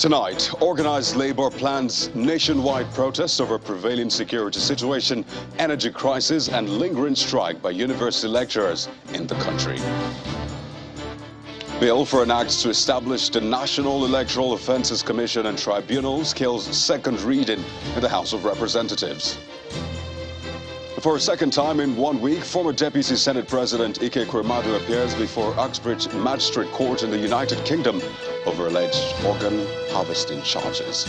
Tonight, organized labor plans nationwide protests over prevailing security situation, energy crisis, and lingering strike by university lecturers in the country. Bill for an act to establish the National Electoral Offences Commission and Tribunals kills second reading in the House of Representatives. For a second time in 1 week, former Deputy Senate President Ike Kwemadu appears before Uxbridge Magistrate Court in the United Kingdom over alleged organ harvesting charges.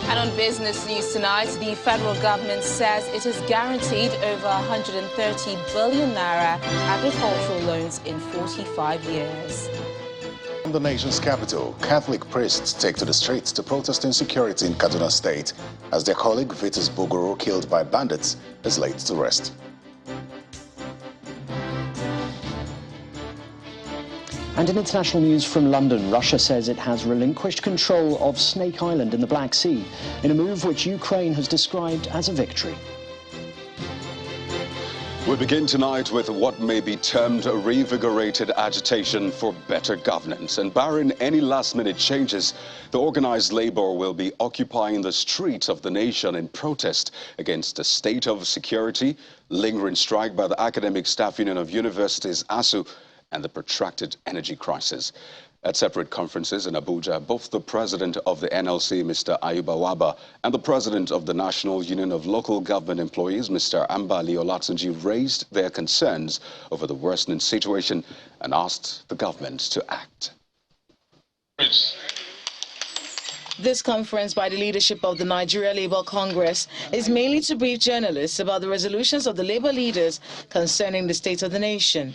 And on business news tonight, the federal government says it has guaranteed over 130 billion naira agricultural loans in 45 years. In the nation's capital, Catholic priests take to the streets to protest insecurity in Kaduna State as their colleague Vitus Bogoro, killed by bandits, is laid to rest. And in international news from London, Russia says it has relinquished control of Snake Island in the Black Sea, in a move which Ukraine has described as a victory. We begin tonight with what may be termed a reinvigorated agitation for better governance. And barring any last-minute changes, the organized labor will be occupying the streets of the nation in protest against the state of security, lingering strike by the Academic Staff Union of Universities, ASU, and the protracted energy crisis. At separate conferences in Abuja, both the president of the NLC, Mr. Ayuba Waba, and the president of the National Union of Local Government Employees, Mr. Ambali Olatunji, raised their concerns over the worsening situation and asked the government to act. This conference by the leadership of the Nigeria Labour Congress is mainly to brief journalists about the resolutions of the labor leaders concerning the state of the nation.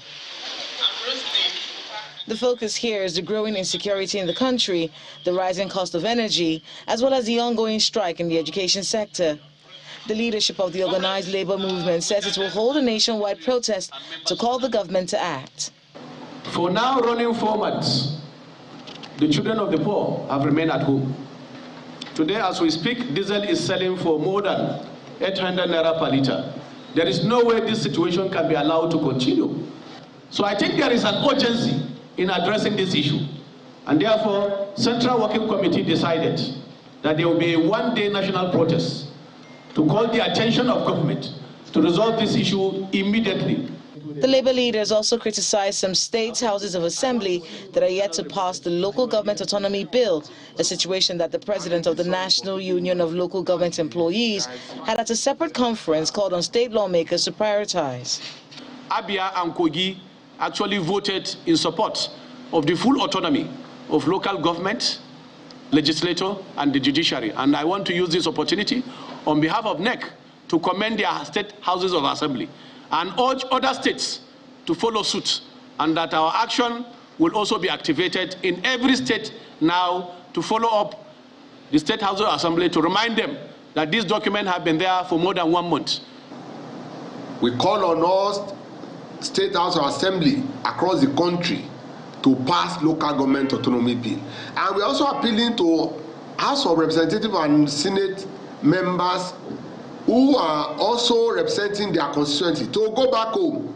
The focus here is the growing insecurity in the country, the rising cost of energy, as well as the ongoing strike in the education sector. The leadership of the organized labor movement says it will hold a nationwide protest to call the government to act. For now running formats, the children of the poor have remained at home. Today, as we speak, diesel is selling for more than 800 naira per litre. There is no way this situation can be allowed to continue. So I think there is an urgency in addressing this issue. And therefore, Central Working Committee decided that there will be a one-day national protest to call the attention of government to resolve this issue immediately. The labor leaders also criticized some state houses of assembly that are yet to pass the Local Government Autonomy Bill, a situation that the president of the National Union of Local Government Employees had at a separate conference called on state lawmakers to prioritize. Abia and Kogi actually voted in support of the full autonomy of local government, legislature, and the judiciary. And I want to use this opportunity on behalf of NEC to commend their state houses of assembly and urge other states to follow suit, and that our action will also be activated in every state now to follow up the state houses of assembly to remind them that these documents have been there for more than 1 month. We call on all State House of Assembly across the country to pass local government autonomy bill. And we're also appealing to House of Representatives and Senate members who are also representing their constituency to go back home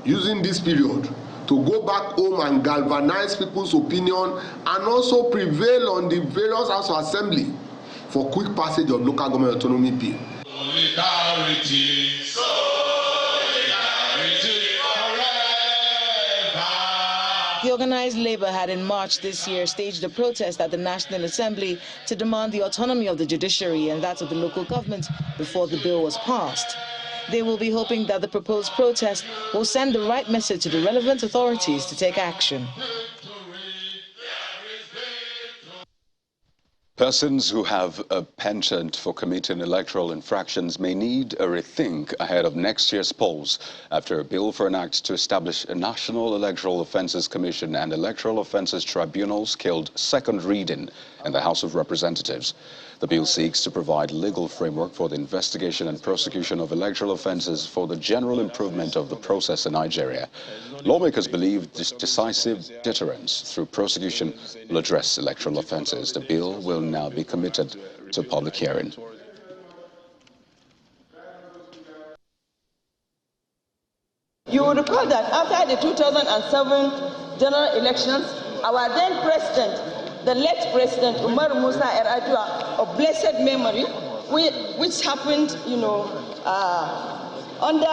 using this period, to go back home and galvanize people's opinion and also prevail on the various House of Assembly for quick passage of local government autonomy bill. The organized labor had in March this year staged a protest at the National Assembly to demand the autonomy of the judiciary and that of the local government before the bill was passed. They will be hoping that the proposed protest will send the right message to the relevant authorities to take action. Persons who have a penchant for committing electoral infractions may need a rethink ahead of next year's polls after a bill for an act to establish a National Electoral Offences Commission and Electoral Offences Tribunals killed second reading in the House of Representatives. The bill seeks to provide legal framework for the investigation and prosecution of electoral offences for the general improvement of the process in Nigeria. Lawmakers believe this decisive deterrence through prosecution will address electoral offences. The bill will now be committed to public hearing. You will recall that after the 2007 general elections, our then president the late President Umar Musa Yar'Adua of blessed memory, which happened, under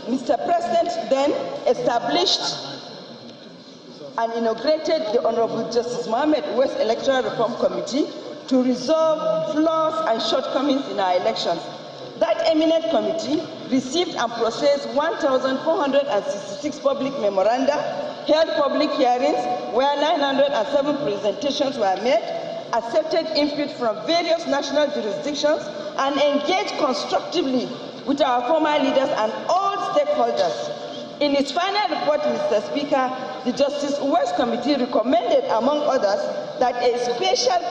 Mr. President then established and inaugurated the Honorable Justice Mohammed West Electoral Reform Committee to resolve flaws and shortcomings in our elections. That eminent committee received and processed 1,466 public memoranda, held public hearings where 907 presentations were made, accepted input from various national jurisdictions, and engaged constructively with our former leaders and all stakeholders. In its final report, Mr. Speaker, the Justice West Committee recommended, among others, that a special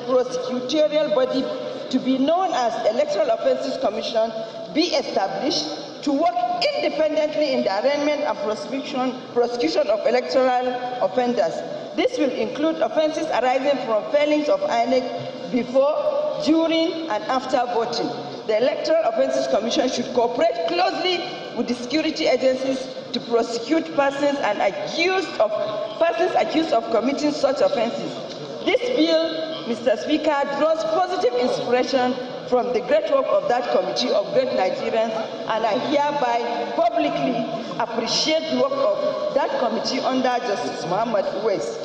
prosecutorial body to be known as Electoral Offences Commission be established to work independently in the arraignment and prosecution of electoral offenders. This will include offences arising from failings of INEC before, during, and after voting. The Electoral Offences Commission should cooperate closely with the security agencies to prosecute persons accused of committing such offences. This bill, Mr. Speaker, draws positive inspiration from the great work of that committee of great Nigerians, and I hereby publicly appreciate the work of that committee under Justice Mohammed West.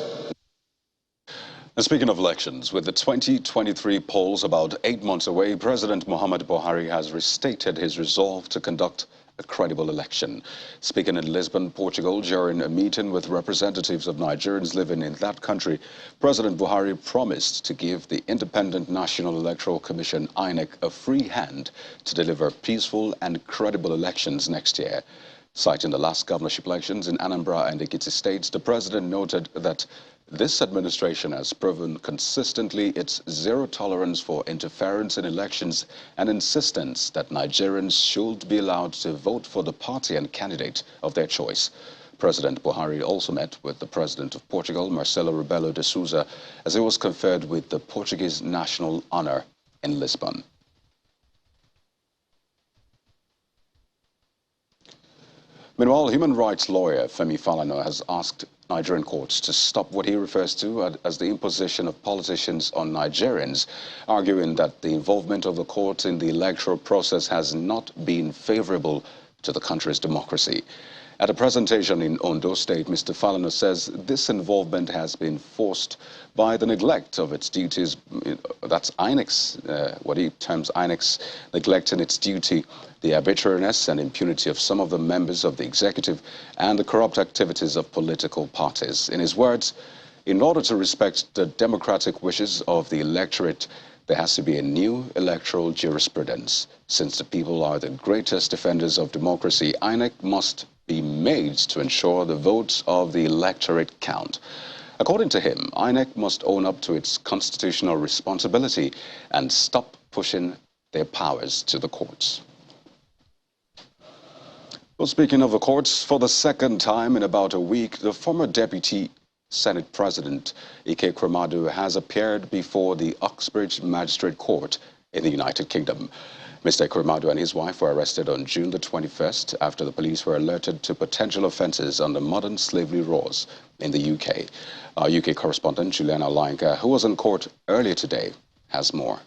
And speaking of elections, with the 2023 polls about 8 months away, President Muhammadu Buhari has restated his resolve to conduct a credible election. Speaking in Lisbon, Portugal, during a meeting with representatives of Nigerians living in that country, President Buhari promised to give the Independent National Electoral Commission, INEC, a free hand to deliver peaceful and credible elections next year. Citing the last governorship elections in Anambra and Ekiti states, the president noted that this administration has proven consistently its zero tolerance for interference in elections and insistence that Nigerians should be allowed to vote for the party and candidate of their choice. President Buhari also met with the President of Portugal, Marcelo Rebelo de Sousa, as he was conferred with the Portuguese national honor in Lisbon. Meanwhile, human rights lawyer Femi Falana has asked Nigerian courts to stop what he refers to as the imposition of politicians on Nigerians, arguing that the involvement of the courts in the electoral process has not been favorable to the country's democracy. At a presentation in Ondo State, Mr. Falana says this involvement has been forced by the neglect of its duties. That's INEC's, what he terms INEC's neglecting its duty, the arbitrariness and impunity of some of the members of the executive, and the corrupt activities of political parties. In his words, in order to respect the democratic wishes of the electorate, there has to be a new electoral jurisprudence. Since the people are the greatest defenders of democracy, INEC must be made to ensure the votes of the electorate count. According to him, INEC must own up to its constitutional responsibility and stop pushing their powers to the courts. Well, speaking of the courts, for the second time in about a week, the former Deputy Senate President Ike Ekwuemadu has appeared before the Uxbridge Magistrate Court in the United Kingdom. Mr. Ekwuemadu and his wife were arrested on June the 21st after the police were alerted to potential offences under modern slavery laws in the UK. Our UK correspondent Juliana Lainka, who was in court earlier today, has more.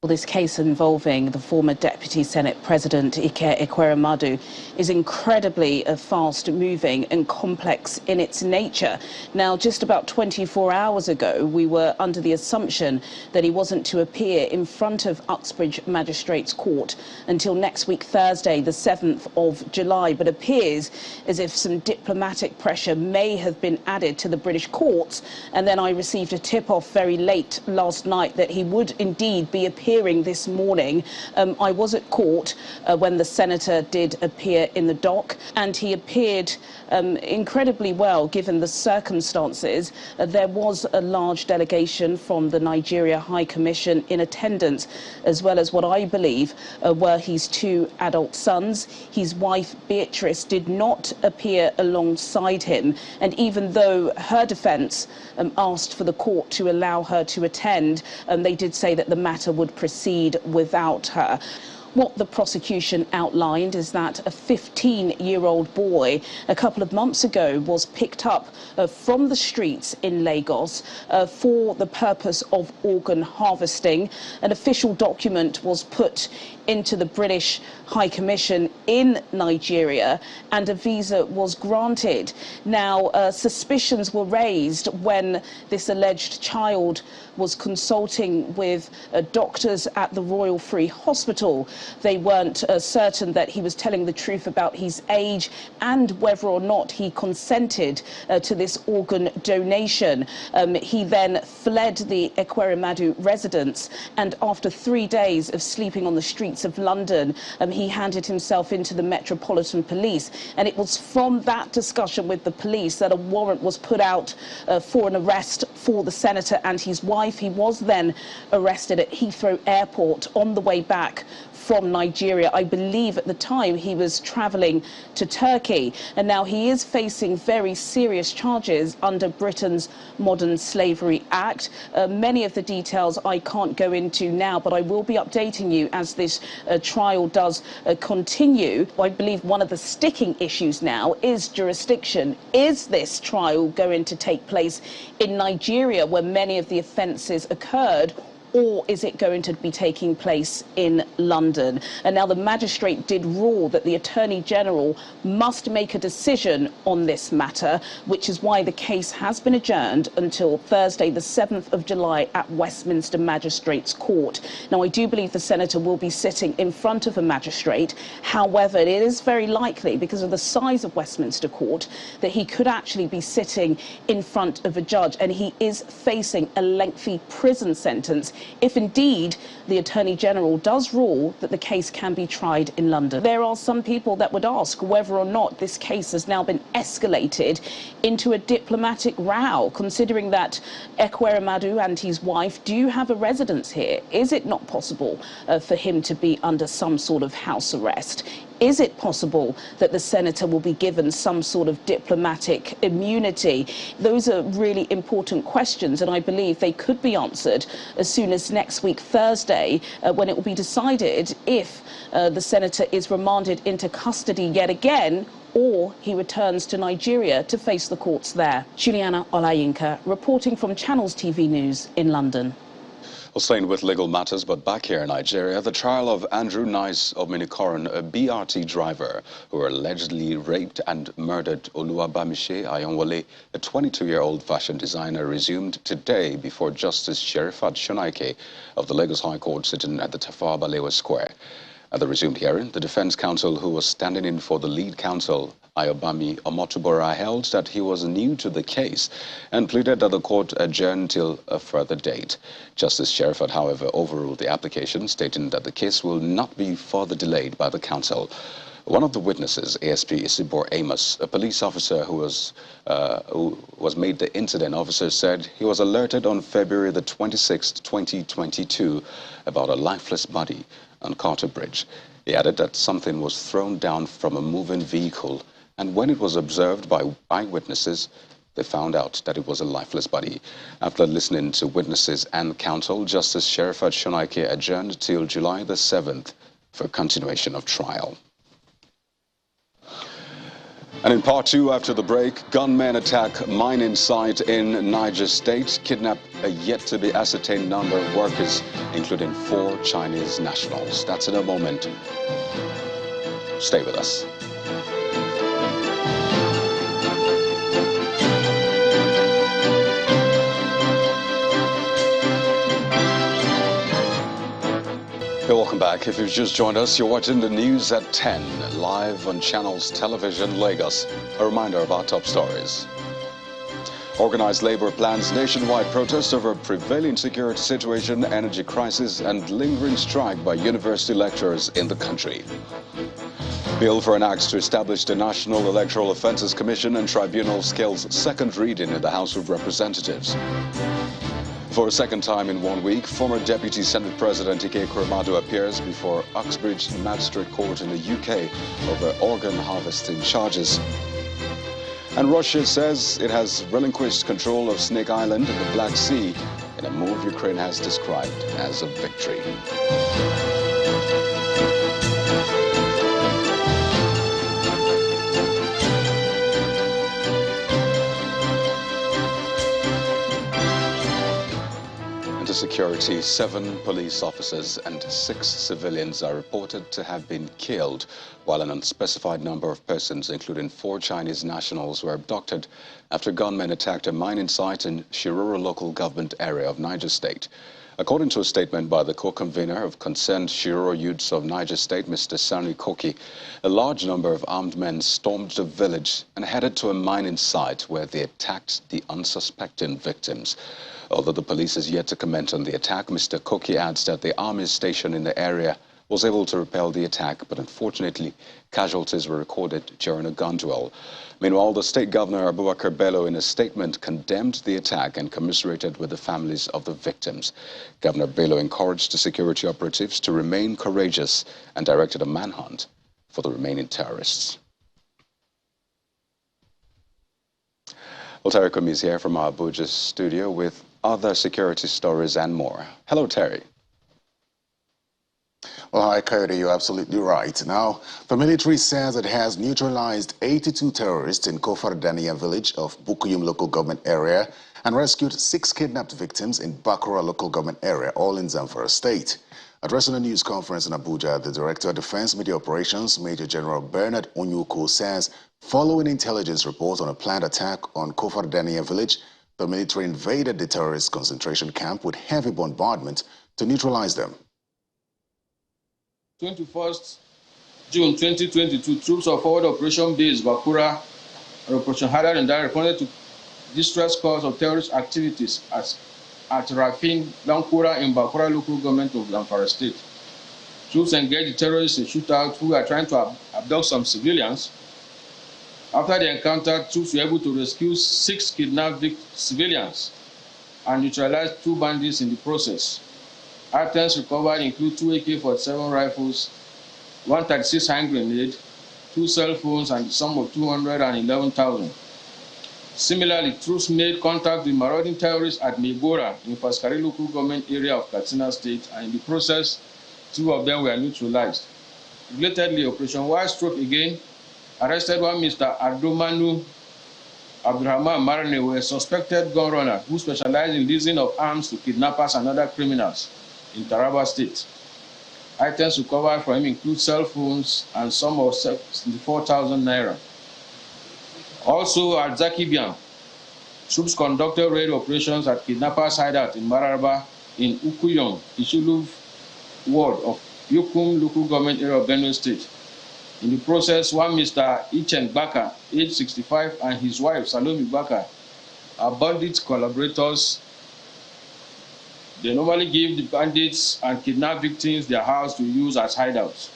This case involving the former Deputy Senate President Ike Ekwuemadu is incredibly fast-moving and complex in its nature. Now, just about 24 hours ago, we were under the assumption that he wasn't to appear in front of Uxbridge Magistrates Court until next week, Thursday, the 7th of July, but appears as if some diplomatic pressure may have been added to the British courts. And then I received a tip-off very late last night that he would indeed be appearing this morning. I was at court when the senator did appear in the dock, and he appeared incredibly well given the circumstances. There was a large delegation from the Nigeria High Commission in attendance, as well as what I believe were his two adult sons. His wife Beatrice did not appear alongside him, and even though her defence asked for the court to allow her to attend, they did say that the matter would proceed without her. What the prosecution outlined is that a 15-year-old boy a couple of months ago was picked up from the streets in Lagos for the purpose of organ harvesting. An official document was put into the British High Commission in Nigeria and a visa was granted. Now, suspicions were raised when this alleged child was consulting with doctors at the Royal Free Hospital. They weren't certain that he was telling the truth about his age and whether or not he consented to this organ donation. He then fled the Ekweremadu residence, and after 3 days of sleeping on the streets of London, he handed himself into the Metropolitan Police. And it was from that discussion with the police that a warrant was put out for an arrest for the senator and his wife. He was then arrested at Heathrow Airport on the way back from Nigeria. I believe at the time he was travelling to Turkey, and now he is facing very serious charges under Britain's Modern Slavery Act. Many of the details I can't go into now, but I will be updating you as this trial does continue. I believe one of the sticking issues now is jurisdiction. Is this trial going to take place in Nigeria, where many of the offences occurred, or is it going to be taking place in London? And now the magistrate did rule that the Attorney General must make a decision on this matter, which is why the case has been adjourned until Thursday, the 7th of July at Westminster Magistrates Court. Now, I do believe the senator will be sitting in front of a magistrate. However, it is very likely, because of the size of Westminster Court, that he could actually be sitting in front of a judge, and he is facing a lengthy prison sentence if indeed the Attorney General does rule that the case can be tried in London. There are some people that would ask whether or not this case has now been escalated into a diplomatic row, considering that Ekweremadu and his wife do have a residence here. Is it not possible for him to be under some sort of house arrest? Is it possible that the senator will be given some sort of diplomatic immunity? Those are really important questions, and I believe they could be answered as soon as next week, Thursday, when it will be decided if the senator is remanded into custody yet again, or he returns to Nigeria to face the courts there. Juliana Olayinka, reporting from Channels TV News in London. Well, staying with legal matters, but back here in Nigeria, the trial of Andrew Nice of Minikoran, a BRT driver who allegedly raped and murdered Oluwabamiche Ayonwole, a 22-year-old fashion designer, resumed today before Justice Sherifat Shonaike of the Lagos High Court sitting at the Tafawa Balewa Square. At the resumed hearing, the defense counsel, who was standing in for the lead counsel, Ayobami Omotubora, held that he was new to the case and pleaded that the court adjourn till a further date. Justice Sherifat, however, overruled the application, stating that the case will not be further delayed by the counsel. One of the witnesses, ASP Isibor Amos, a police officer who was made the incident officer, said he was alerted on February the 26th, 2022, about a lifeless body on Carter Bridge. He added that something was thrown down from a moving vehicle, and when it was observed by eyewitnesses, they found out that it was a lifeless body. After listening to witnesses and counsel, Justice Sherifat Shonaike adjourned till July the 7th for continuation of trial. And in part two, after the break, gunmen attack mining site in Niger State, kidnap a yet-to-be-ascertained number of workers, including 4 Chinese nationals. That's in a moment. Stay with us. Hey, welcome back. If you've just joined us, you're watching the news at 10, live on Channels Television Lagos. A reminder of our top stories. Organized labor plans nationwide protest over prevailing security situation, energy crisis, and lingering strike by university lecturers in the country. Bill for an act to establish the National Electoral Offences Commission and Tribunal scales second reading in the House of Representatives. For a second time in 1 week, former Deputy Senate President Ike Kuremadu appears before Uxbridge Magistrate Court in the UK over organ harvesting charges. And Russia says it has relinquished control of Snake Island in the Black Sea in a move Ukraine has described as a victory. Under security, 7 police officers and 6 civilians are reported to have been killed, while an unspecified number of persons, including 4 Chinese nationals, were abducted after gunmen attacked a mining site in Shiroro local government area of Niger State. According to a statement by the co-convener of concerned Shiroro youths of Niger State, Mr. Sani Koki, a large number of armed men stormed the village and headed to a mining site where they attacked the unsuspecting victims. Although the police is yet to comment on the attack, Mr. Koki adds that the army station in the area was able to repel the attack, but unfortunately, casualties were recorded during a gun duel. Meanwhile, the state governor, Abubakar Bello, in a statement condemned the attack and commiserated with the families of the victims. Governor Bello encouraged the security operatives to remain courageous and directed a manhunt for the remaining terrorists. Well, Terry Kumi is here from our Abuja studio with other security stories and more. Hello, Terry. Well, hi, Coyote, you're absolutely right. Now, the military says it has neutralized 82 terrorists in Kofar-Dania village of Bukuyum local government area and rescued 6 kidnapped victims in Bakura local government area, all in Zamfara state. Addressing a news conference in Abuja, the Director of Defense Media Operations, Major General Bernard Onyuko, says following intelligence report on a planned attack on Kofar-Dania village, the military invaded the terrorist concentration camp with heavy bombardment to neutralize them. 21st June 2022, troops of Forward Operation Base Bakura and Operation Hadar and Dar responded to distress calls of terrorist activities at Rafin, Lankura in Bakura local government of Zamfara state. Troops engaged the terrorists in shootout who are trying to abduct some civilians. After the encounter, troops were able to rescue 6 kidnapped civilians and neutralize 2 bandits in the process. Items recovered include 2 AK-47 rifles, 136 hand grenade, 2 cell phones, and the sum of 211,000. Similarly, troops made contact with marauding terrorists at Megora in Faskari local government area of Katsina State, and in the process, 2 of them were neutralized. Relatedly, Operation Wild Stroke again arrested one Mr. Adomanu Abdurrahman Marne, a suspected gun runner who specialized in leasing of arms to kidnappers and other criminals in Taraba State. Items recovered from him include cell phones and sum of 74,000 naira. Also at Zakibian, troops conducted raid operations at kidnappers' hideout in Mararaba in Ukuyong, Ishuluv ward of Yukum local government area of Benue State. In the process, one Mr. Ichen Baka, age 65, and his wife Salomi Baka are bandit collaborators. They normally give the bandits and kidnapped victims their house to use as hideouts.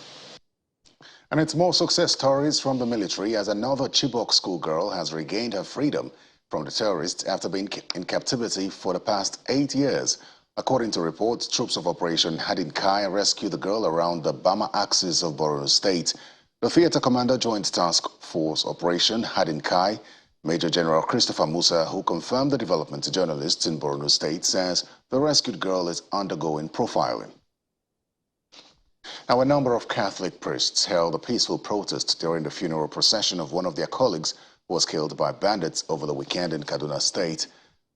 And it's more success stories from the military as another Chibok schoolgirl has regained her freedom from the terrorists after being in captivity for the past 8 years. According to reports, troops of Operation Hadinkai rescued the girl around the Bama axis of Borno State. The Theater Commander Joint Task Force Operation Hadinkai, Major General Christopher Musa, who confirmed the development to journalists in Borno State, says the rescued girl is undergoing profiling. Now, a number of Catholic priests held a peaceful protest during the funeral procession of one of their colleagues who was killed by bandits over the weekend in Kaduna State.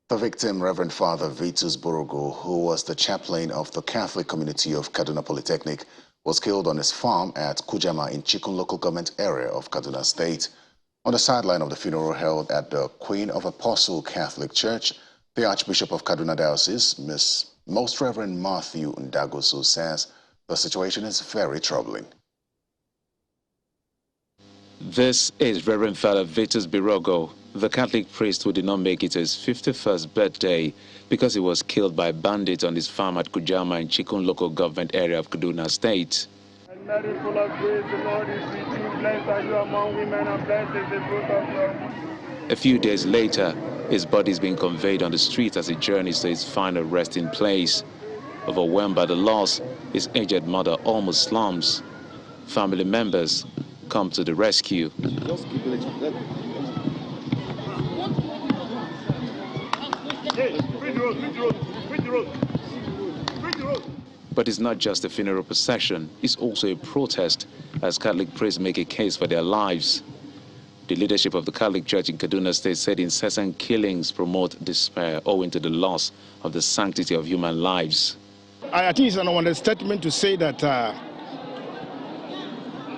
The victim, Reverend Father Vitus Borogo, who was the chaplain of the Catholic community of Kaduna Polytechnic, was killed on his farm at Kujama in Chikun local government area of Kaduna State. On the sideline of the funeral held at the Queen of Apostle Catholic Church, the Archbishop of Kaduna Diocese, Most Reverend Matthew Ndagoso, says the situation is very troubling. This is Reverend Father Vitus Borogo, the Catholic priest who did not make it his 51st birthday because he was killed by bandits on his farm at Kujama in Chikun local government area of Kaduna State. Mary, full of grace, the Lord is with you. Blessed are you among women, and blessed is the fruit of your womb. A few days later, his body is being conveyed on the street as he journeys to his final resting place. Overwhelmed by the loss, his aged mother almost slumps. Family members come to the rescue. But it's not just a funeral procession, it's also a protest as Catholic priests make a case for their lives. The leadership of the Catholic Church in Kaduna State said incessant killings promote despair owing to the loss of the sanctity of human lives. I think it's an understatement to say that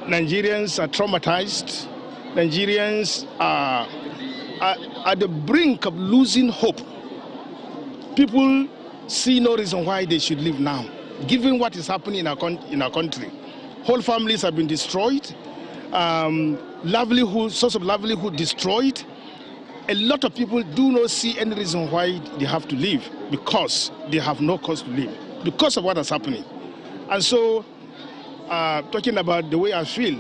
Nigerians are traumatized. Nigerians are at the brink of losing hope. People see no reason why they should live now, given what is happening in our country. Whole families have been destroyed, source of livelihood destroyed. A lot of people do not see any reason why they have to live, because they have no cause to live, because of what is happening. And so, talking about the way I feel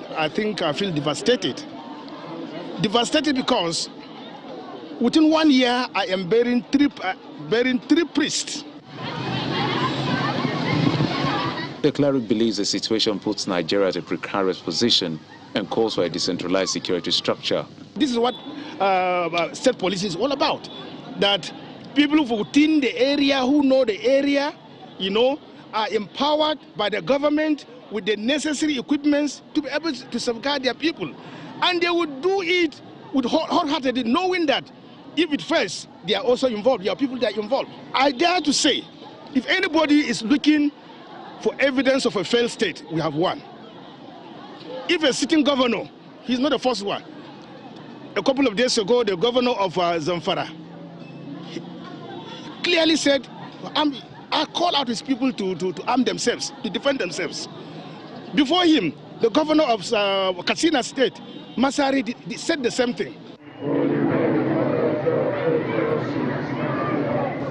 devastated. Devastated because within 1 year, I am bearing three priests. The cleric believes the situation puts Nigeria at a precarious position and calls for a decentralized security structure. This is what state police is all about. That people within the area who know the area, are empowered by the government with the necessary equipments to be able to safeguard their people. And they would do it with wholeheartedly, knowing that if it fails, they are also involved. There are people that are involved. I dare to say, if anybody is looking for evidence of a failed state, we have one. If a sitting governor, he's not the first one. A couple of days ago, the governor of Zamfara clearly said, I call out his people to arm themselves, to defend themselves. Before him, the governor of Katsina State, Masari, said the same thing.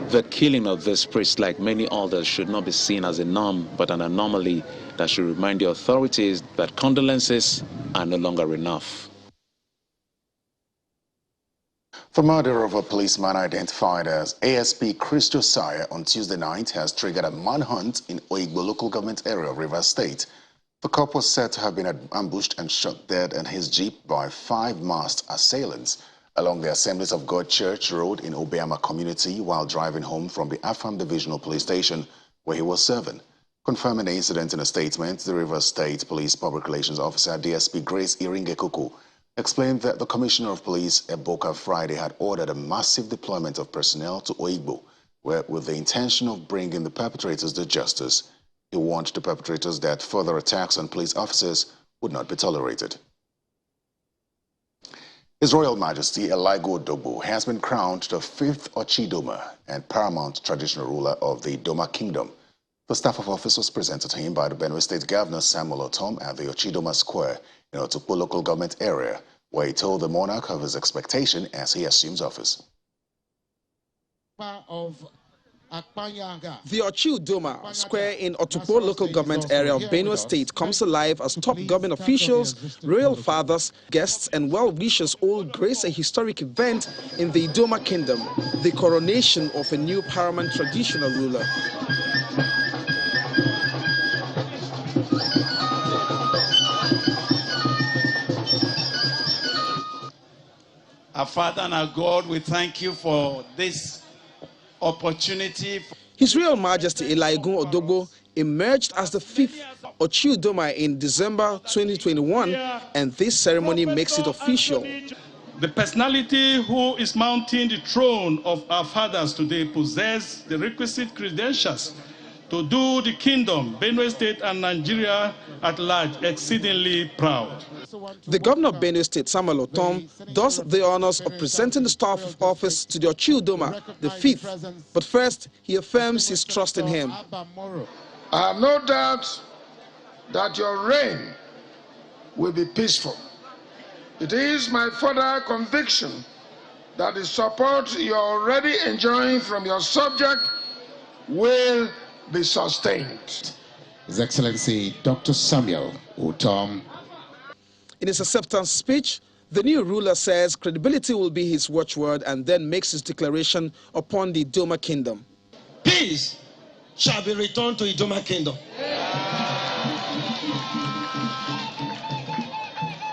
The killing of this priest, like many others, should not be seen as a norm, but an anomaly that should remind the authorities that condolences are no longer enough. The murder of a policeman identified as ASP Chris Josiah on Tuesday night has triggered a manhunt in Oigbo local government area of Rivers State. The cop was said to have been ambushed and shot dead in his jeep by 5 masked assailants along the Assemblies of God Church Road in Obiama community while driving home from the Afam Divisional Police Station where he was serving. Confirming the incident in a statement, the Rivers State Police Public Relations Officer DSP Grace Iringekuku explained that the Commissioner of Police, Eboka Friday, had ordered a massive deployment of personnel to Oigbo with the intention of bringing the perpetrators to justice. He warned the perpetrators that further attacks on police officers would not be tolerated. His Royal Majesty Eligo Odogbo has been crowned the 5th Ochidoma and paramount traditional ruler of the Idoma Kingdom. The staff of office was presented to him by the Benue State Governor Samuel Otom at the Ochidoma Square in Otukpo local government area, where he told the monarch of his expectation as he assumes office. The Ochidoma Square in Otukpo local government area of Benue State comes alive as top government officials, royal fathers, guests and well-wishers all grace a historic event in the Idoma Kingdom, the coronation of a new paramount traditional ruler. Our Father and our God, we thank you for this opportunity. His Royal Majesty Eligo Odogbo emerged as the 5th Ochidoma in December 2021, and this ceremony makes it official. The personality who is mounting the throne of our fathers today possesses the requisite credentials to do the kingdom, Benue State and Nigeria at large exceedingly proud. The governor of Benue State, Samuel Otom, does the honors of presenting the staff of office to the Ochidoma, the 5th. But first, he affirms his trust in him. I have no doubt that your reign will be peaceful. It is my further conviction that the support you are already enjoying from your subject will be sustained. His Excellency Dr. Samuel Otom. In his acceptance speech, the new ruler says credibility will be his watchword and then makes his declaration upon the Idoma Kingdom. Peace shall be returned to Idoma Kingdom.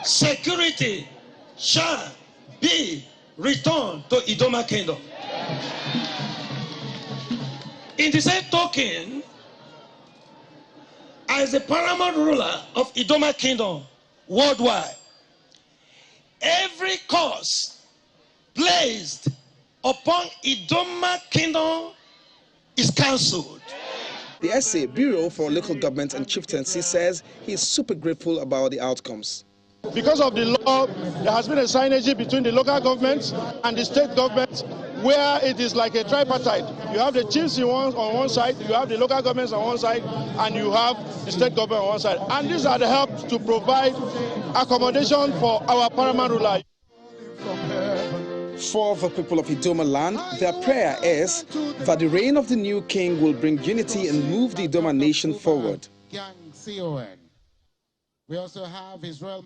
Security shall be returned to Idoma Kingdom. In the same token, as the paramount ruler of Idoma Kingdom worldwide, every curse placed upon Idoma Kingdom is cancelled. The SA Bureau for Local Government and Chieftaincy says he is super grateful about the outcomes. Because of the law, there has been a synergy between the local governments and the state governments, where it is like a tripartite. You have the chiefs on one side, you have the local governments on one side, and you have the state government on one side. And these are the help to provide accommodation for our paramount ruler. For the people of Idoma land, their prayer is that the reign of the new king will bring unity and move the Idoma nation forward. We also have Israel.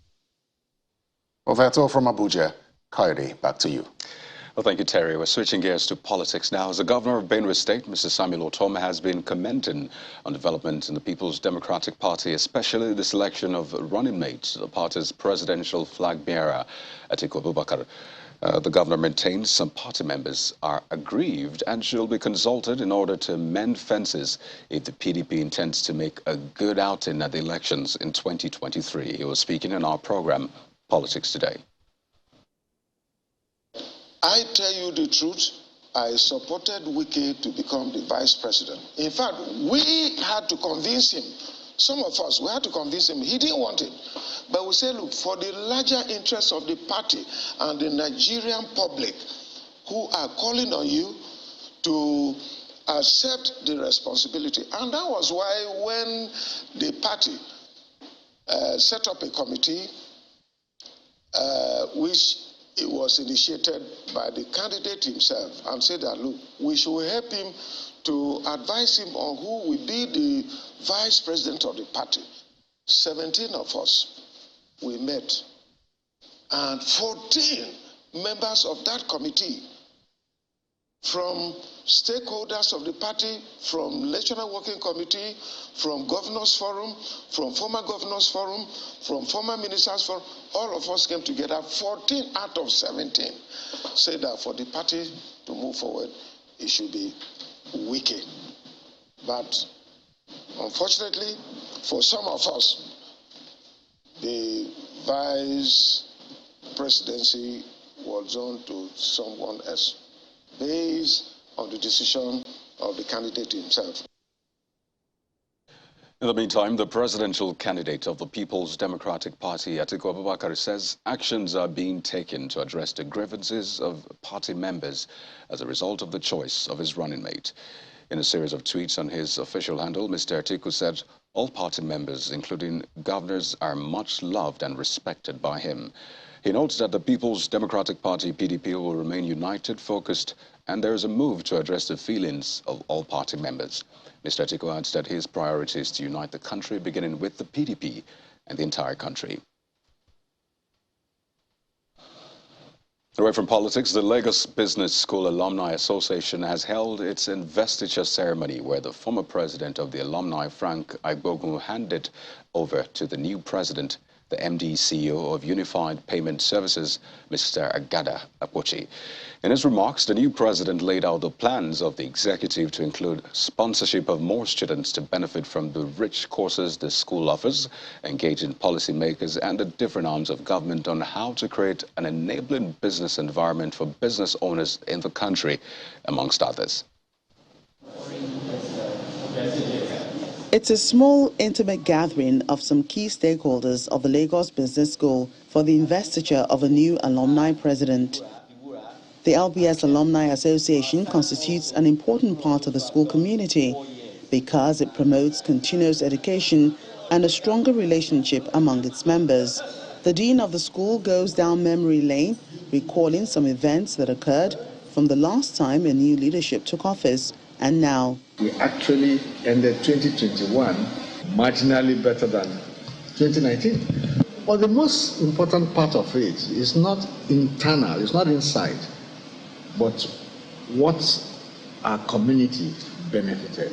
Well, that's all from Abuja. Coyote, back to you. Well, thank you, Terry. We're switching gears to politics now. As the governor of Benue State, Mr. Samuel Idoma, has been commenting on developments in the People's Democratic Party, especially the selection of running mates, the party's presidential flag bearer, Atiku Abubakar. The governor maintains some party members are aggrieved and should be consulted in order to mend fences if the PDP intends to make a good outing at the elections in 2023. He was speaking in our program, Politics Today. I tell you the truth, I supported Wike to become the vice president. In fact, we had to convince him. Some of us, we had to convince him. He didn't want it. But we said, look, for the larger interests of the party and the Nigerian public who are calling on you to accept the responsibility. And that was why when the party set up a committee, which it was initiated by the candidate himself, and said that, look, we should help him to advise him on who will be the vice president of the party. 17 of us, we met, and 14 members of that committee, from stakeholders of the party, from National Working Committee, from Governors Forum, from former Governors Forum, from former Ministers Forum, all of us came together. 14 out of 17 said that for the party to move forward, it should be Wike. But unfortunately, for some of us, the vice presidency was on to someone else, based on the decision of the candidate himself. In the meantime, the presidential candidate of the People's Democratic Party, Atiku Abubakar, says actions are being taken to address the grievances of party members as a result of the choice of his running mate. In a series of tweets on his official handle, Mr. Atiku said all party members, including governors, are much loved and respected by him. He notes that the People's Democratic Party, PDP, will remain united, focused, and there is a move to address the feelings of all party members. Mr. Atiku adds that his priority is to unite the country, beginning with the PDP and the entire country. Away from politics, the Lagos Business School Alumni Association has held its investiture ceremony where the former president of the alumni, Frank Agbogun, handed over to the new president, the MD CEO of Unified Payment Services, Mr. Agada Akpochi. In his remarks, the new president laid out the plans of the executive to include sponsorship of more students to benefit from the rich courses the school offers, engaging policymakers and the different arms of government on how to create an enabling business environment for business owners in the country, amongst others. It's a small, intimate gathering of some key stakeholders of the Lagos Business School for the investiture of a new alumni president. The LBS Alumni Association constitutes an important part of the school community because it promotes continuous education and a stronger relationship among its members. The dean of the school goes down memory lane, recalling some events that occurred from the last time a new leadership took office and now. We actually ended 2021 marginally better than 2019. But the most important part of it is not internal, it's not inside, but what our community benefited.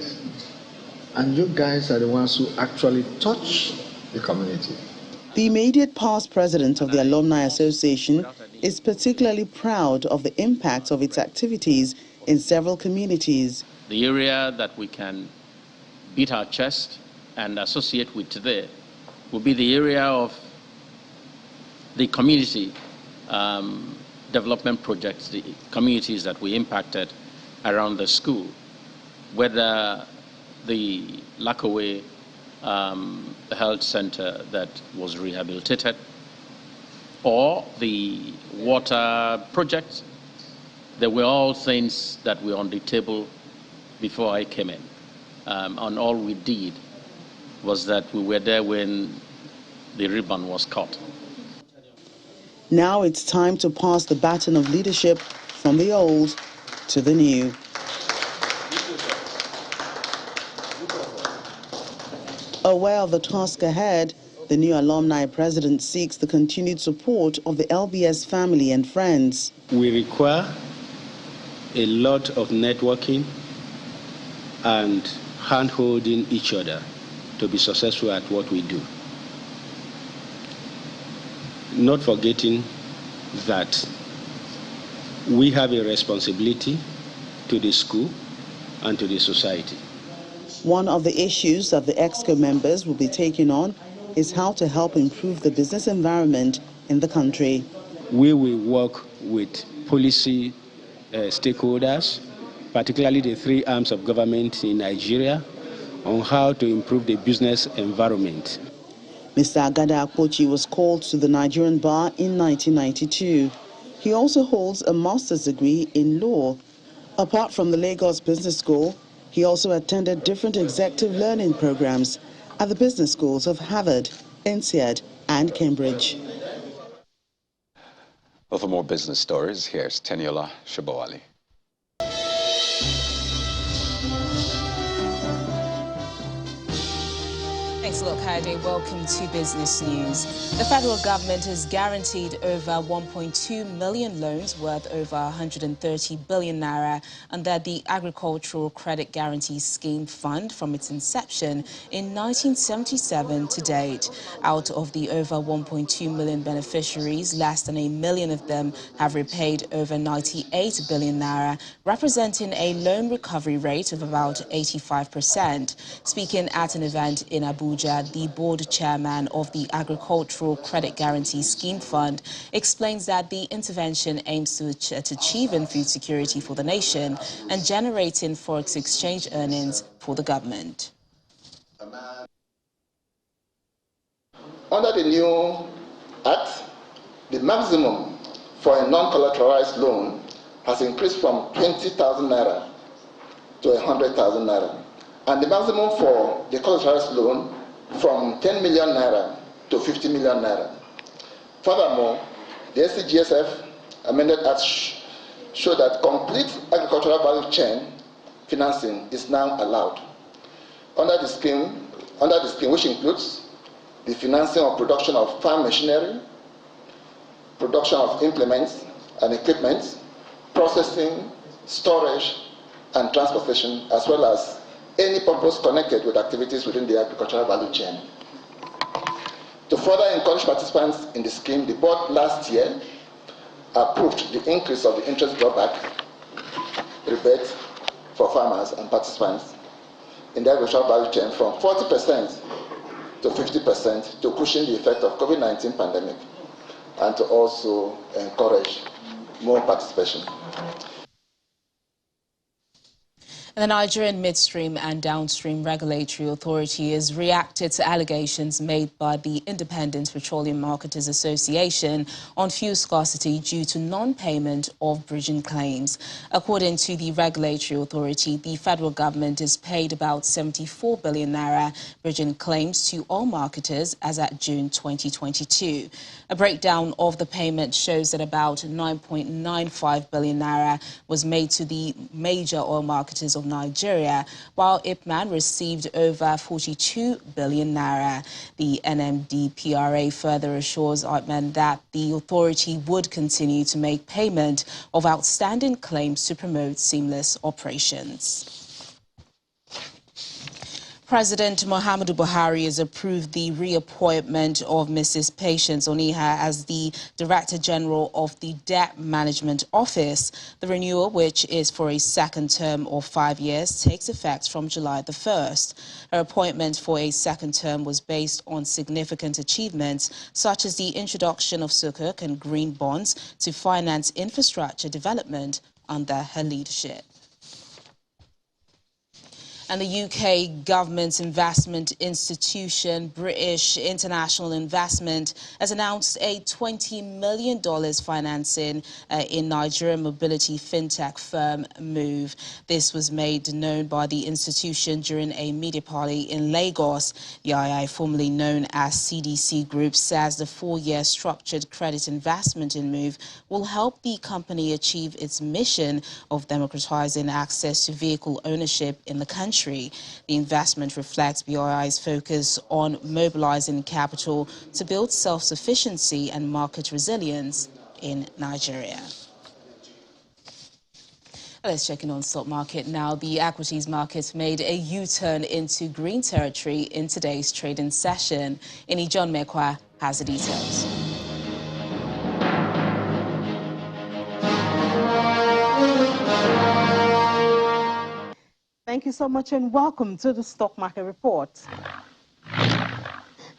And you guys are the ones who actually touch the community. The immediate past president of the Alumni Association is particularly proud of the impact of its activities in several communities. The area that we can beat our chest and associate with today will be the area of the community development projects, the communities that we impacted around the school, whether the Lakaway health center that was rehabilitated or the water project. They were all things that were on the table before I came in. And all we did was that we were there when the ribbon was cut. Now it's time to pass the baton of leadership from the old to the new. Aware of the task ahead, the new alumni president seeks the continued support of the LBS family and friends. We require a lot of networking and hand-holding each other to be successful at what we do. Not forgetting that we have a responsibility to the school and to the society. One of the issues that the EXCO members will be taking on is how to help improve the business environment in the country. We will work with policy stakeholders, particularly the three arms of government in Nigeria, on how to improve the business environment. Mr. Agada Akpochi was called to the Nigerian bar in 1992. He also holds a master's degree in law. Apart from the Lagos Business School, he also attended different executive learning programs at the business schools of Harvard, INSEAD, and Cambridge. Well, for more business stories, here's Teniola Shobowale. Thanks a lot, Kaide. Welcome to Business News. The federal government has guaranteed over 1.2 million loans worth over 130 billion naira under the Agricultural Credit Guarantee Scheme Fund from its inception in 1977 to date. Out of the over 1.2 million beneficiaries, less than 1 million of them have repaid over 98 billion naira, representing a loan recovery rate of about 85%. Speaking at an event in Abuja, the board chairman of the Agricultural Credit Guarantee Scheme Fund explains that the intervention aims to achieving food security for the nation and generating forex exchange earnings for the government. Under the new Act, the maximum for a non-collateralized loan has increased from 20,000 naira to 100,000 naira, and the maximum for the collateralized loan from 10 million naira to 50 million naira. Furthermore, the SCGSF amended Act show that complete agricultural value chain financing is now allowed. Under the scheme, which includes the financing of production of farm machinery, production of implements and equipment, processing, storage, and transportation, as well as any purpose connected with activities within the agricultural value chain. To further encourage participants in the scheme, the board last year approved the increase of the interest drawback rebate for farmers and participants in the agricultural value chain from 40% to 50% to cushion the effect of COVID-19 pandemic and to also encourage more participation. The Nigerian Midstream and Downstream Regulatory Authority has reacted to allegations made by the Independent Petroleum Marketers Association on fuel scarcity due to non-payment of bridging claims. According to the Regulatory Authority, the federal government has paid about 74 billion naira bridging claims to all marketers as at June 2022. A breakdown of the payment shows that about 9.95 billion naira was made to the major oil marketers of Nigeria, while Ipman received over 42 billion naira. The NMDPRA further assures Ipman that the authority would continue to make payment of outstanding claims to promote seamless operations. President Muhammadu Buhari has approved the reappointment of Mrs. Patience Oniha as the Director General of the Debt Management Office. The renewal, which is for a second term of 5 years, takes effect from July the 1st. Her appointment for a second term was based on significant achievements, such as the introduction of sukuk and green bonds to finance infrastructure development under her leadership. And the UK government's investment institution, British International Investment, has announced a $20 million financing in Nigerian mobility fintech firm Move. This was made known by the institution during a media party in Lagos. The II, formerly known as CDC Group, says the 4-year structured credit investment in Move will help the company achieve its mission of democratizing access to vehicle ownership in the country. The investment reflects BII's focus on mobilizing capital to build self-sufficiency and market resilience in Nigeria. Let's check in on the stock market now. The equities market made a U-turn into green territory in today's trading session. John Mekwa has the details. Thank you so much and welcome to the Stock Market Report.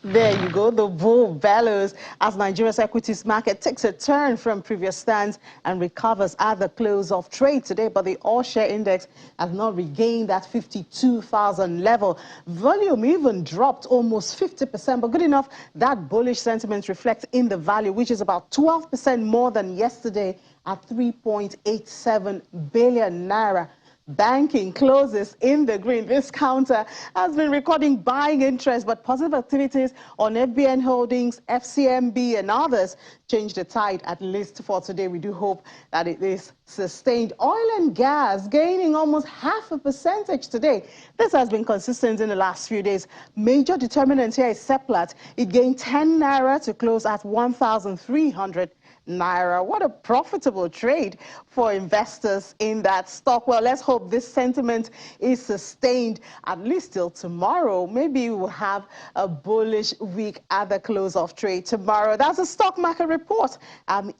There you go, the bull bellows as Nigeria's equities market takes a turn from previous stands and recovers at the close of trade today, but the all-share index has not regained that 52,000 level. Volume even dropped almost 50%, but good enough, that bullish sentiment reflects in the value, which is about 12% more than yesterday at 3.87 billion naira. Banking closes in the green. This counter has been recording buying interest, but positive activities on FBN Holdings, FCMB and others changed the tide, at least for today. We do hope that it is sustained. Oil and gas gaining almost 0.5% today. This has been consistent in the last few days. Major determinant here is Seplat. It gained 10 naira to close at 1,300 naira. What a profitable trade for investors in that stock. Well, let's hope this sentiment is sustained at least till tomorrow. Maybe we'll have a bullish week at the close of trade tomorrow. That's a stock market report. I'm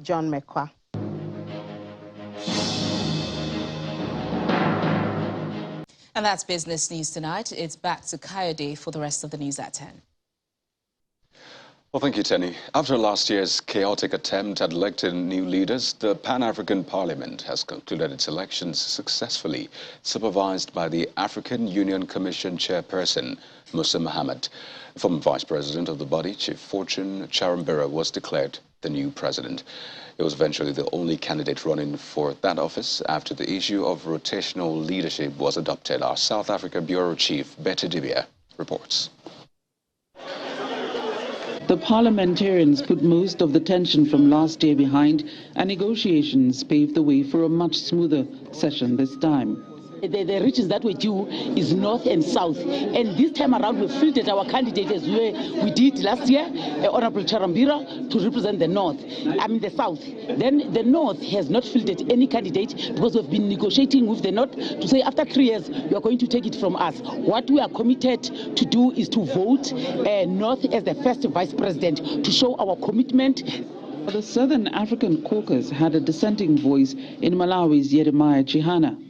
John Mekwa. And that's business news tonight. It's back to Kayode for the rest of the news at 10. Well, thank you, Tenny. After last year's chaotic attempt at electing new leaders, the Pan-African Parliament has concluded its elections successfully, supervised by the African Union Commission chairperson, Musa Mohammed. Former vice president of the body, Chief Fortune Charambira, was declared the new president. He was eventually the only candidate running for that office after the issue of rotational leadership was adopted. Our South Africa Bureau Chief, Betty Dibia, reports. The parliamentarians put most of the tension from last year behind, and negotiations paved the way for a much smoother session this time. The reaches that we do is north and south, and this time around we fielded our candidate as we did last year, Honorable Charambira, to represent the north, the south. Then the north has not fielded any candidate because we've been negotiating with the north to say after 3 years you are going to take it from us. What we are committed to do is to vote north as the first vice president to show our commitment. The Southern African Caucus had a dissenting voice in Malawi's Jeremiah Chihana.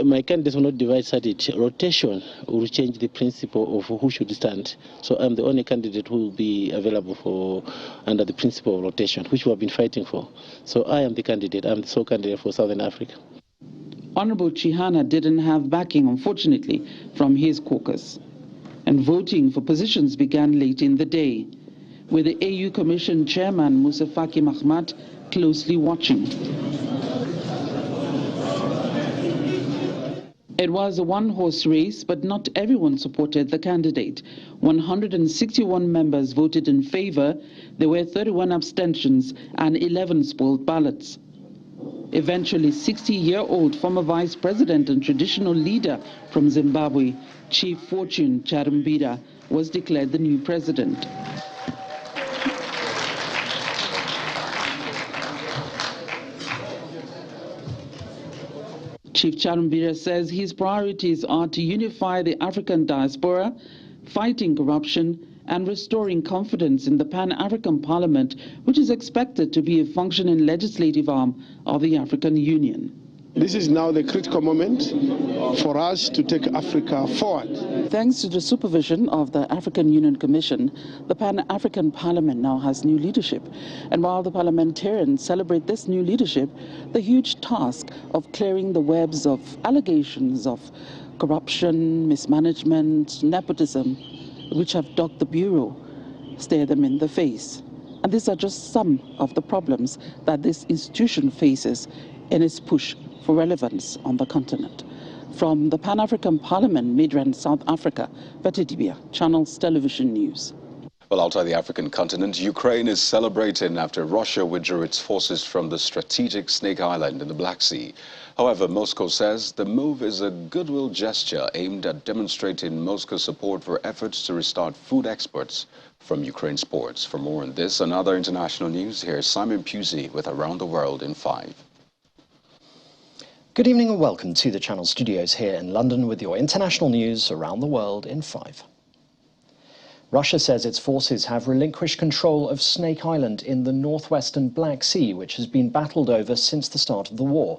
My candidate will not divide side. Rotation will change the principle of who should stand. So I'm the only candidate who will be available for under the principle of rotation, which we have been fighting for. So I am the candidate. I'm the sole candidate for Southern Africa. Honorable Chihana didn't have backing, unfortunately, from his caucus. And voting for positions began late in the day, with the AU Commission Chairman Musa Faki Mahamat closely watching. It was a one-horse race, but not everyone supported the candidate. 161 members voted in favor. There were 31 abstentions and 11 spoiled ballots. Eventually, 60-year-old former vice president and traditional leader from Zimbabwe, Chief Fortune Charambira, was declared the new president. Chief Charambira says his priorities are to unify the African diaspora, fighting corruption, and restoring confidence in the Pan-African Parliament, which is expected to be a functioning legislative arm of the African Union. This is now the critical moment for us to take Africa forward. Thanks to the supervision of the African Union Commission, the Pan-African Parliament now has new leadership. And while the parliamentarians celebrate this new leadership, the huge task of clearing the webs of allegations of corruption, mismanagement, nepotism, which have dogged the Bureau, stare them in the face. And these are just some of the problems that this institution faces in its push for relevance on the continent. From the Pan-African Parliament, Midrand, South Africa, Vetidibia, Channels Television News. Well, outside the African continent, Ukraine is celebrating after Russia withdrew its forces from the strategic Snake Island in the Black Sea. However, Moscow says the move is a goodwill gesture aimed at demonstrating Moscow's support for efforts to restart food exports from Ukraine's ports. For more on this and other international news, here's Simon Pusey with Around the World in 5. Good evening and welcome to the Channel Studios here in London with your international news around the world in 5. Russia says its forces have relinquished control of Snake Island in the northwestern Black Sea, which has been battled over since the start of the war.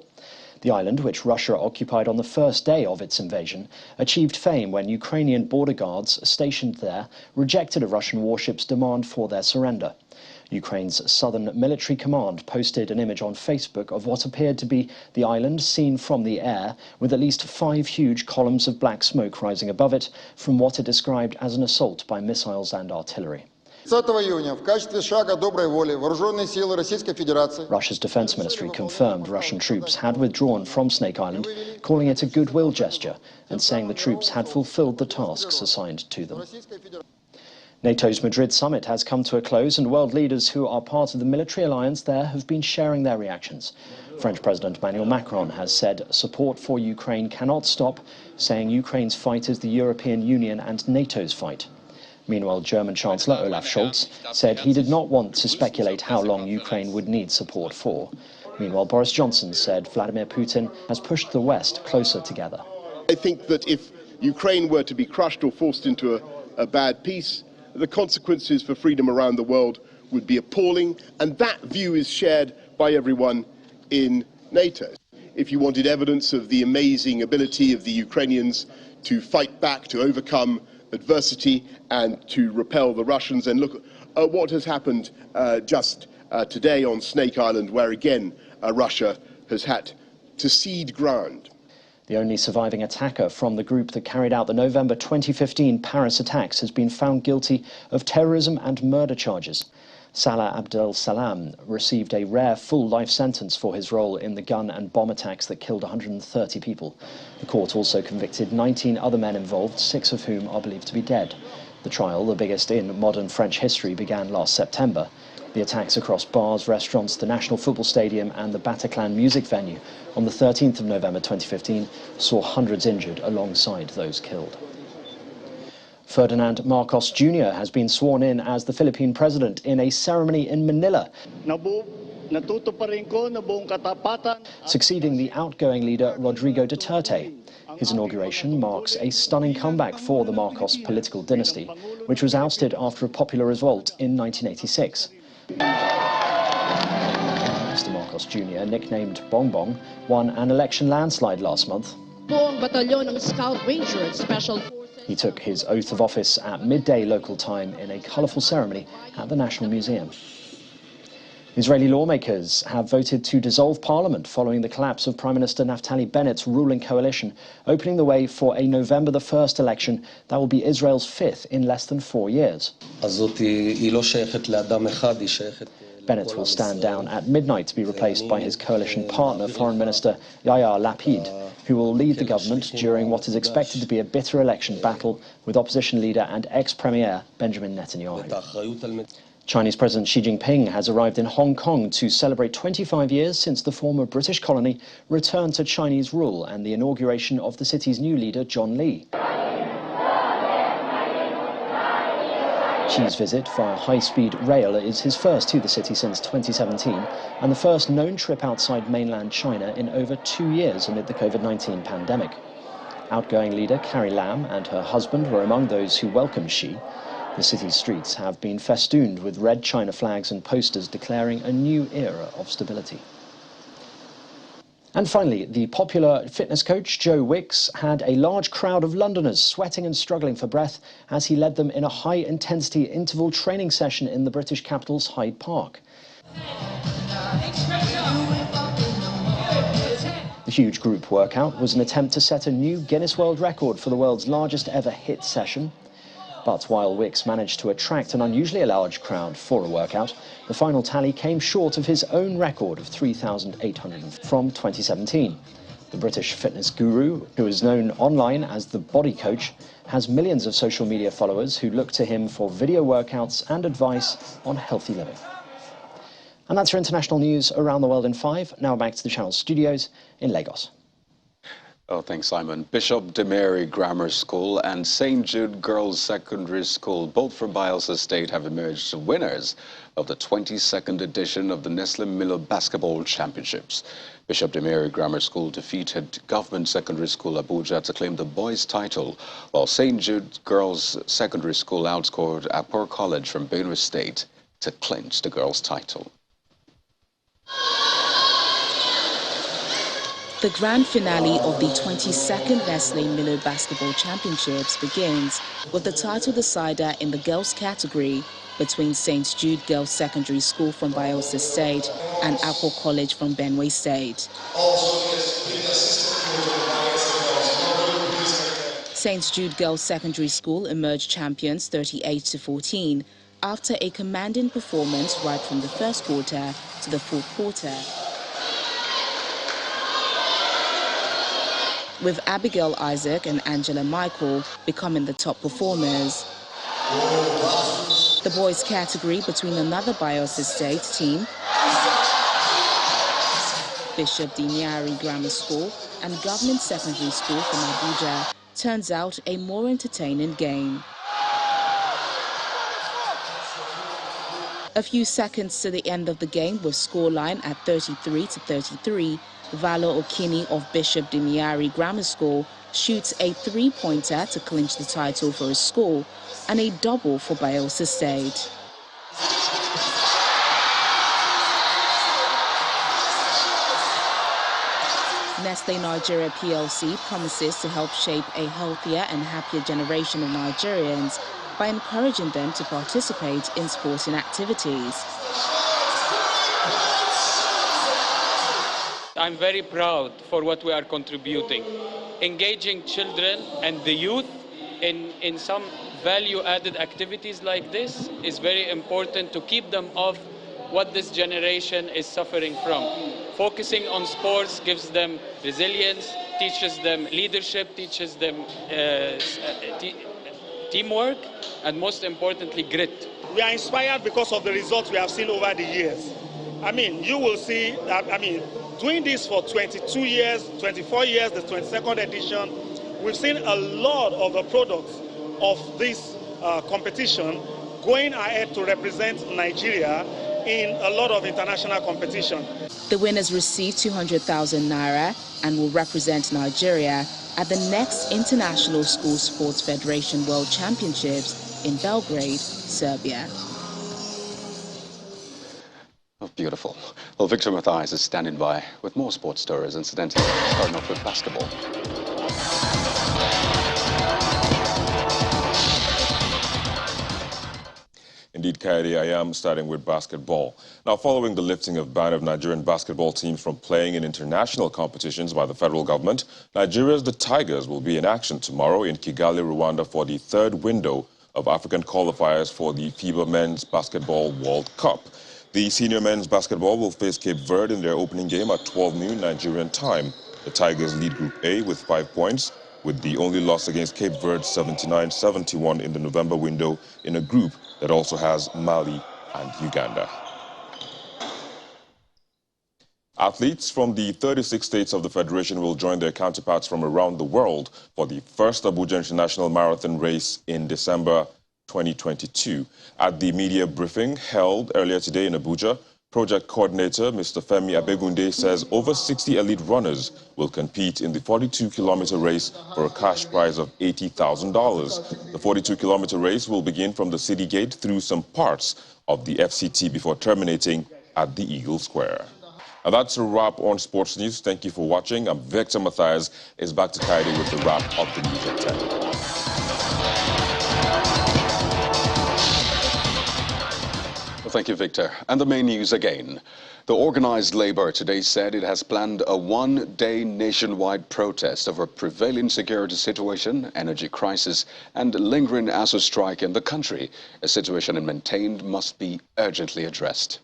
The island, which Russia occupied on the first day of its invasion, achieved fame when Ukrainian border guards stationed there rejected a Russian warship's demand for their surrender. Ukraine's Southern Military Command posted an image on Facebook of what appeared to be the island seen from the air, with at least 5 huge columns of black smoke rising above it from what it described as an assault by missiles and artillery. Russia's defense ministry confirmed Russian troops had withdrawn from Snake Island, calling it a goodwill gesture and saying the troops had fulfilled the tasks assigned to them. NATO's Madrid summit has come to a close, and world leaders who are part of the military alliance there have been sharing their reactions. French President Emmanuel Macron has said support for Ukraine cannot stop, saying Ukraine's fight is the European Union and NATO's fight. Meanwhile, German Chancellor Olaf Scholz said he did not want to speculate how long Ukraine would need support for. Meanwhile, Boris Johnson said Vladimir Putin has pushed the West closer together. I think that if Ukraine were to be crushed or forced into a bad peace, the consequences for freedom around the world would be appalling, and that view is shared by everyone in NATO. If you wanted evidence of the amazing ability of the Ukrainians to fight back, to overcome adversity and to repel the Russians, and look at what has happened just today on Snake Island, where again Russia has had to cede ground. The only surviving attacker from the group that carried out the November 2015 Paris attacks has been found guilty of terrorism and murder charges. Salah Abdel Salam received a rare full life sentence for his role in the gun and bomb attacks that killed 130 people. The court also convicted 19 other men involved, 6 of whom are believed to be dead. The trial, the biggest in modern French history, began last September. The attacks across bars, restaurants, the National Football Stadium and the Bataclan music venue on the 13th of November 2015 saw hundreds injured alongside those killed. Ferdinand Marcos Jr. has been sworn in as the Philippine president in a ceremony in Manila, succeeding the outgoing leader Rodrigo Duterte. His inauguration marks a stunning comeback for the Marcos political dynasty, which was ousted after a popular revolt in 1986. Mr. Marcos Jr., nicknamed Bongbong, won an election landslide last month. He took his oath of office at midday local time in a colourful ceremony at the National Museum. Israeli lawmakers have voted to dissolve parliament following the collapse of Prime Minister Naftali Bennett's ruling coalition, opening the way for a November the 1st election that will be Israel's 5th in less than 4 years. Bennett will stand down at midnight to be replaced by his coalition partner, Foreign Minister Yair Lapid, who will lead the government during what is expected to be a bitter election battle with opposition leader and ex-premier Benjamin Netanyahu. Chinese President Xi Jinping has arrived in Hong Kong to celebrate 25 years since the former British colony returned to Chinese rule and the inauguration of the city's new leader, John Lee. Xi's visit via high-speed rail is his first to the city since 2017 and the first known trip outside mainland China in over 2 years amid the COVID-19 pandemic. Outgoing leader Carrie Lam and her husband were among those who welcomed Xi. The city's streets have been festooned with red China flags and posters declaring a new era of stability. And finally, the popular fitness coach Joe Wicks had a large crowd of Londoners sweating and struggling for breath as he led them in a high-intensity interval training session in the British capital's Hyde Park. The huge group workout was an attempt to set a new Guinness World Record for the world's largest ever HIIT session. But while Wicks managed to attract an unusually large crowd for a workout, the final tally came short of his own record of 3,800 from 2017. The British fitness guru, who is known online as the Body Coach, has millions of social media followers who look to him for video workouts and advice on healthy living. And that's your international news around the world in 5. Now back to the Channel studios in Lagos. Oh, thanks, Simon. Bishop de Mary Grammar School and St. Jude Girls Secondary School, both from Bayelsa State, have emerged winners of the 22nd edition of the Nestle Milo Basketball Championships. Bishop de Mary Grammar School defeated Government Secondary School Abuja to claim the boys' title, while St. Jude Girls Secondary School outscored Akpor College from Benue State to clinch the girls' title. The grand finale of the 22nd Nestle Milo Basketball Championships begins with the title decider in the girls category between St. Jude Girls Secondary School from Bayelsa State and Akpor College from Benue State. St. Jude Girls Secondary School emerged champions 38-14 after a commanding performance right from the first quarter to the fourth quarter, with Abigail Isaac and Angela Michael becoming the top performers. The boys category between another Bayelsa State team, Bishop de Mary Grammar School and Government Secondary School from Abuja, turns out a more entertaining game. A few seconds to the end of the game with scoreline at 33-33, Valo Okini of Bishop de Mary Grammar School shoots a three-pointer to clinch the title for his school and a double for Bayelsa State. Nestle Nigeria PLC promises to help shape a healthier and happier generation of Nigerians by encouraging them to participate in sporting activities. I'm very proud for what we are contributing. Engaging children and the youth in some value-added activities like this is very important to keep them off what this generation is suffering from. Focusing on sports gives them resilience, teaches them leadership, teaches them teamwork, and most importantly, grit. We are inspired because of the results we have seen over the years. I mean, you will see that, doing this for 22 years, 24 years, the 22nd edition, we've seen a lot of the products of this competition going ahead to represent Nigeria in a lot of international competition. The winners receive 200,000 naira and will represent Nigeria at the next International School Sports Federation World Championships in Belgrade, Serbia. Oh, beautiful. Well, Victor Mathias is standing by with more sports stories, incidentally, starting off with basketball. Indeed, Kaidi, I am starting with basketball. Now, following the lifting of ban of Nigerian basketball teams from playing in international competitions by the federal government, Nigeria's The Tigers will be in action tomorrow in Kigali, Rwanda for the third window of African qualifiers for the FIBA Men's Basketball World Cup. The senior men's basketball will face Cape Verde in their opening game at 12 noon Nigerian time. The Tigers lead Group A with 5 points, with the only loss against Cape Verde 79-71 in the November window in a group that also has Mali and Uganda. Athletes from the 36 states of the Federation will join their counterparts from around the world for the first Abuja International Marathon race in December 2022. At the media briefing held earlier today in Abuja, project coordinator Mr. Femi Abegunde says over 60 elite runners will compete in the 42-kilometer race for a cash prize of $80,000. The 42-kilometer race will begin from the city gate through some parts of the FCT before terminating at the Eagle Square. Now that's a wrap on sports news. Thank you for watching. I'm Victor Matthias. Is back to Kaide with the wrap of the news at 10. Well, thank you, Victor. And the main news again. The organized labor today said it has planned a one-day nationwide protest over prevailing security situation, energy crisis, and lingering ASU strike in the country. A situation it maintained must be urgently addressed.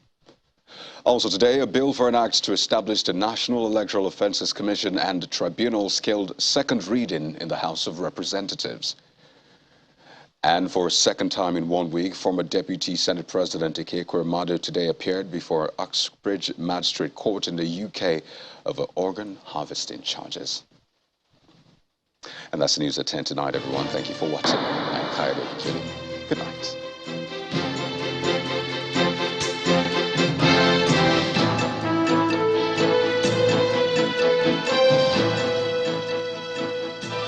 Also today, a bill for an act to establish the National Electoral Offences Commission and Tribunal scheduled second reading in the House of Representatives. And for a second time in 1 week, former Deputy Senate President Ike Ekweremadu today appeared before Uxbridge Magistrate Court in the UK over organ harvesting charges. And that's the news at 10 tonight, everyone. Thank you for watching. I'm Kaide. Good night.